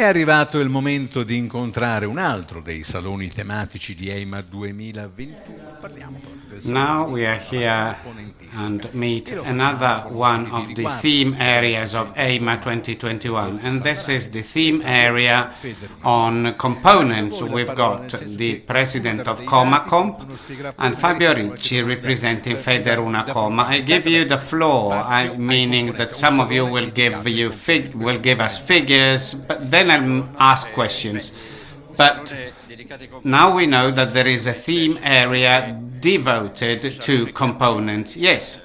È arrivato il momento di incontrare un altro dei saloni tematici di Eima 2021. Parliamo proprio del Now we are here and meet another one of the theme areas of Eima 2021, and this is the theme area on components. We've got the president of Comacomp and Fabio Ricci representing FeerUnacoma. I give you the floor, meaning that some of you will give us figures, but then I'll ask questions. But now we know that there is a theme area devoted to components. Yes,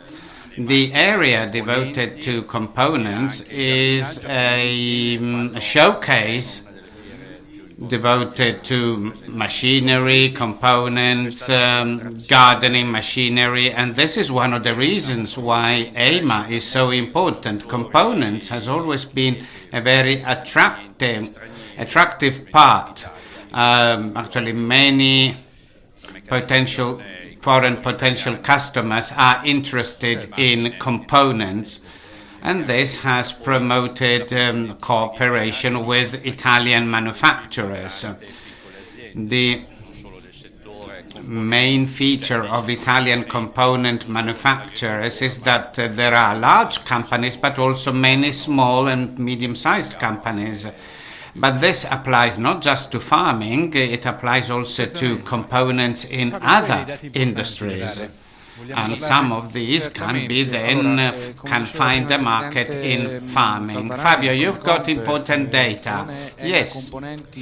the area devoted to components is a showcase devoted to machinery, components, gardening machinery, and this is one of the reasons why Eima is so important. Components has always been a very attractive part. Actually, many foreign potential customers are interested in components, and this has promoted cooperation with Italian manufacturers. The main feature of Italian component manufacturers is that there are large companies, but also many small and medium-sized companies. But this applies not just to farming, it applies also to components in other industries. And some of these can find the market in farming. Fabio, you've got important data. Yes,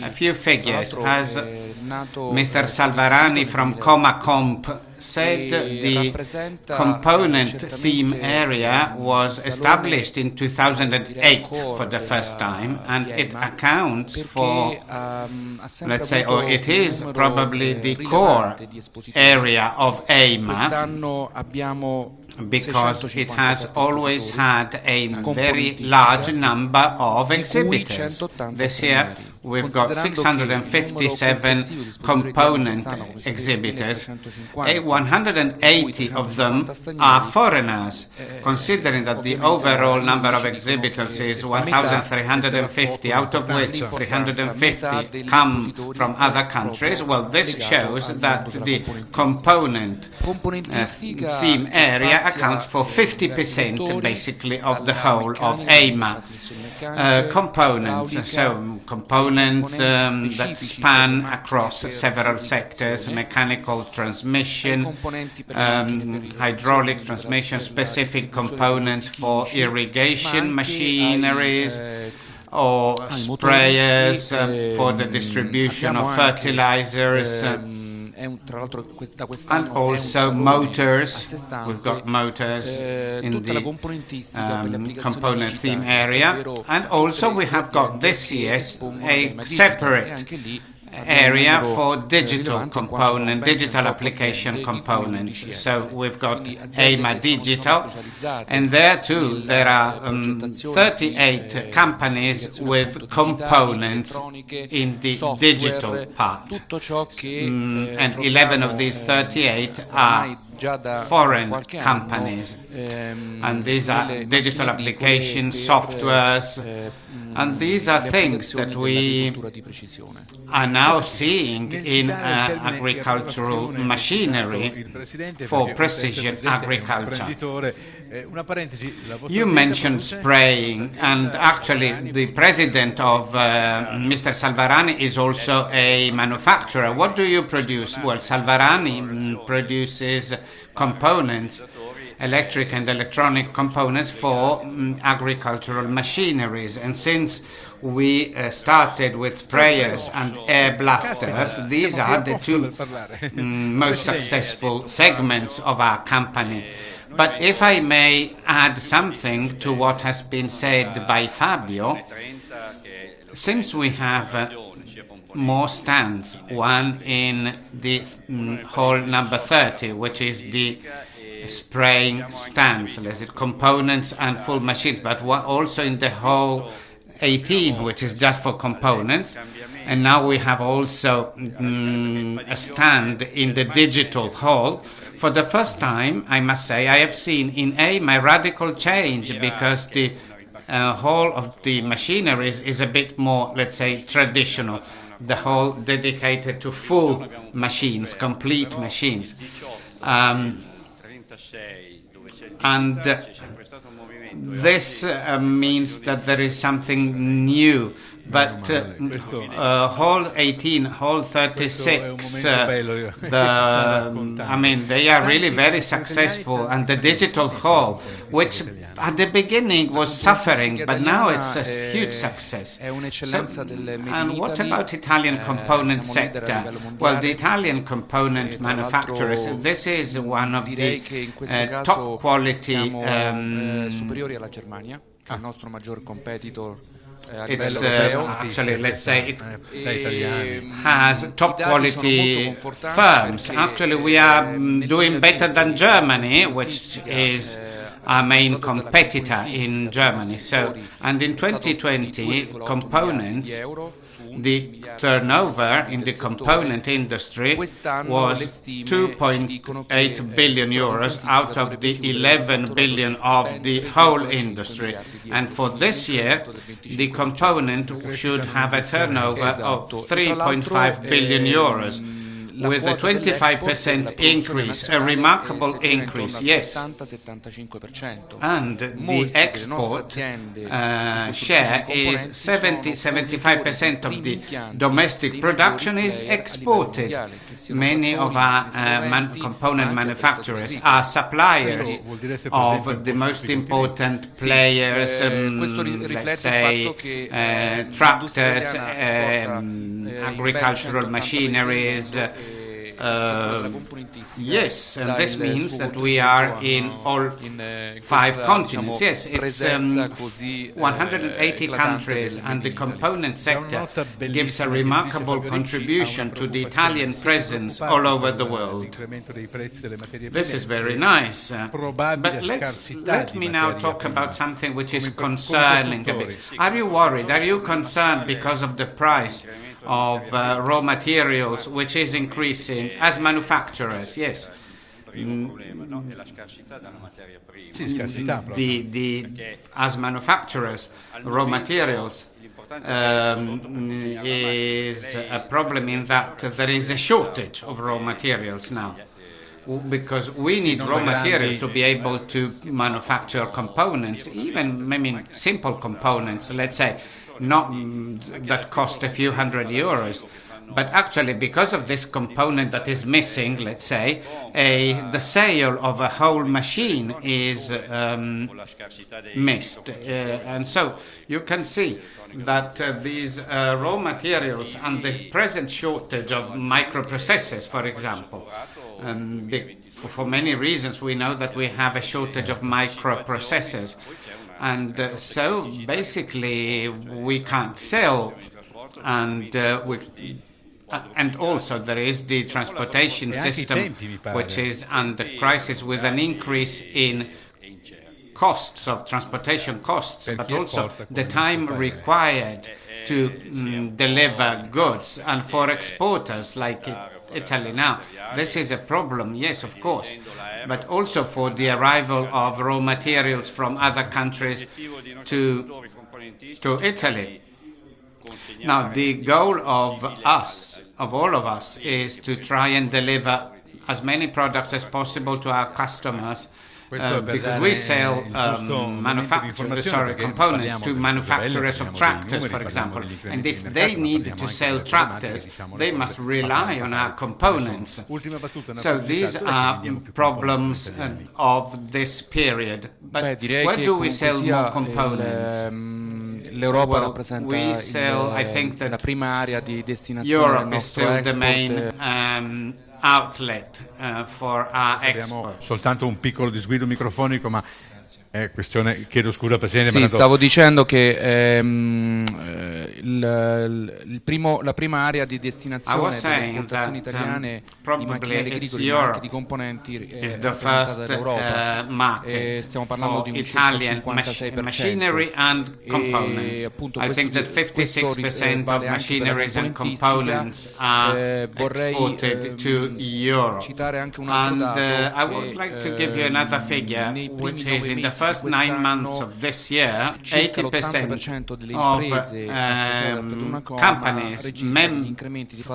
a few figures. As Mr. Salvarani from Comacomp said, the component theme area was established in 2008 for the first time, and it accounts for, let's say, or it is probably the core area of Eima, because it has always had a very large number of exhibitors. This year we've got 657 component exhibitors. 180 of them are foreigners, considering that the overall number of exhibitors is 1,350, out of which 350 come from other countries. Well, this shows that the component theme area accounts for 50% basically of the whole of Eima. Components that span across several sectors: mechanical transmission, hydraulic transmission, specific components for irrigation machineries, or sprayers for the distribution of fertilizers, and also motors. We've got motors in the component theme area, and also we have got this year a separate area for digital application components. So we've got Eima Digital, and there too there are 38 companies with components in the digital part, and 11 of these 38 are foreign companies, and these are digital application softwares, and these are things that we are now seeing in agricultural machinery for precision agriculture. You mentioned spraying, and actually the president of Mr. Salvarani is also a manufacturer. What do you produce? Well, Salvarani produces components, electric and electronic components for agricultural machineries. And since we started with sprayers and air blasters, these are the two most successful segments of our company. But if I may add something to what has been said by Fabio, since we have more stands, one in the hall number 30, which is the spraying stands, components and full machines, but also in the hall 18, which is just for components. And now we have also a stand in the digital hall. For the first time, I must say, I have seen in Eima a radical change, because the hall of the machineries is a bit more, let's say, traditional. The hall dedicated to full machines, complete machines. This means that there is something new. But Hall 18, Hall 36, I mean, they are really very successful. And the digital hall, which at the beginning was suffering, but now it's a huge success. And what about Italian component sector? Well, the Italian component manufacturers, this is one of the top quality it's actually, let's say, it has top quality firms. Actually, we are doing better than Germany, which is our main competitor in Germany. So, and in 2020, components, the turnover in the component industry was 2.8 billion euros out of the 11 billion of the whole industry. And for this year, the component should have a turnover of 3.5 billion euros. With a 25% increase, a remarkable increase, yes. And the export share is 70-75% of the domestic production is exported. Many of our component manufacturers are suppliers of the most important players, let's say tractors, agricultural machineries. Yes, and this means that we are in all 5 continents. Yes, it's 180 countries, and the component sector gives a remarkable contribution to the Italian presence all over the world. This is very nice. But let me now talk about something which is concerning a bit. Are you worried? Are you concerned because of the price of raw materials, which is increasing as manufacturers? Yes. As manufacturers, raw materials is a problem in that there is a shortage of raw materials now, because we need raw materials to be able to manufacture components, even simple components, let's say, not that cost a few hundred euros, but actually because of this component that is missing, let's say, the sale of a whole machine is missed. And so you can see that these raw materials and the present shortage of microprocessors, for example, for many reasons we know that we have a shortage of microprocessors. And so basically we can't sell, and also there is the transportation system which is under crisis, with an increase in costs of transportation costs, but also the time required to deliver goods. And for exporters like Italy now, this is a problem, yes, of course, but also for the arrival of raw materials from other countries to Italy. Now, the goal of all of us, is to try and deliver as many products as possible to our customers, because we sell components to manufacturers of tractors, for example, and if they need to sell tractors, they must rely on our components. So these are problems of this period. But where do we sell more components? Well, we sell, I think that Europe is still the main outlet for our export. Soltanto un piccolo disguido microfonico, ma è questione, chiedo scusa Presidente. Sì, stavo dicendo che la prima area di destinazione delle esportazioni italiane di macchinari agricoli, ma anche di componenti è rappresentata dall'Europa. Stiamo parlando di un circa 56%. E appunto questo vale anche per le componentistiche. are exported to Europe. Citare anche un altro dato I would like to give you another figure, which is in the first 9 months of this year, 80% of companies,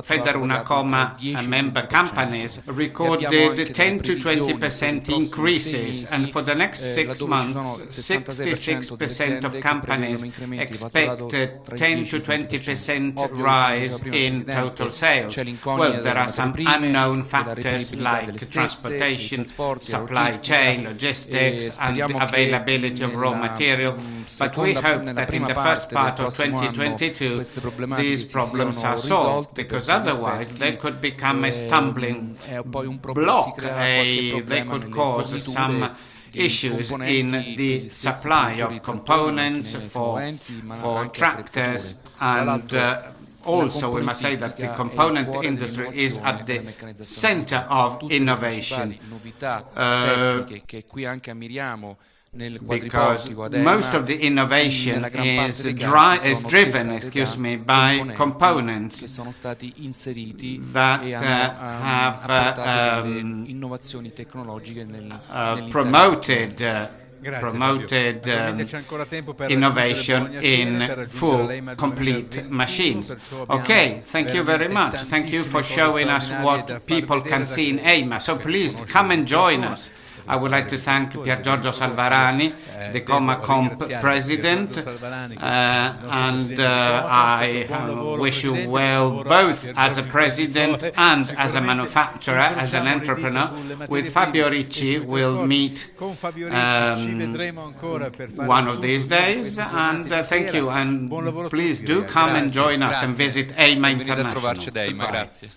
FeerUnacoma member companies, recorded 10 to 20% increases, and for the next 6 months, 66% of companies expect 10 to 20% rise in total sales. Well, there are some unknown factors like transportation, supply chain, logistics, and the availability of raw material, but we hope that in the first part of 2022 these problems are solved, because otherwise they could become a stumbling block. They could cause some issues in the supply of components for tractors, and also we must say that the component industry is at the center of innovation, because most of the innovation is driven by components that have promoted innovation in full, complete machines. Okay, thank you very much. Thank you for showing us what people can see in Eima. So please come and join us. I would like to thank Giorgio Salvarani, the Comacomp president, and I wish you well both as a president and as a manufacturer, as an entrepreneur. With Fabio Ricci we'll meet one of these days, and thank you, and please do come and join us and visit Eima International. Grazie.